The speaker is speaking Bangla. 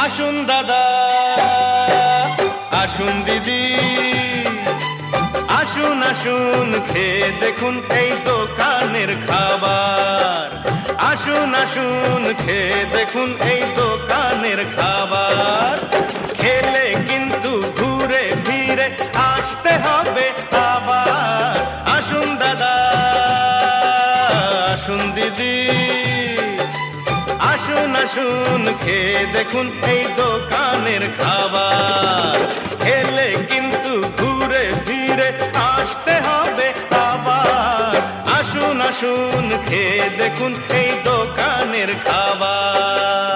আসুন দাদা, আসুন দিদি, আসুন আসুন খেয়ে দেখুন এই দোকানের খাবার। আসুন আসুন খেয়ে দেখুন এই দোকানের খাবার। খেলে কিন্তু ঘুরে ফিরে আসতে হবে আবার। আসুন দাদা, আসুন দিদি, আসুন আসুন খেয়ে দেখুন এই দোকানের খাবার। খেলে কিন্তু ঘুরে ফিরে আসতে হবে আবার। আসুন আসুন খেয়ে দেখুন এই দোকানের খাবার।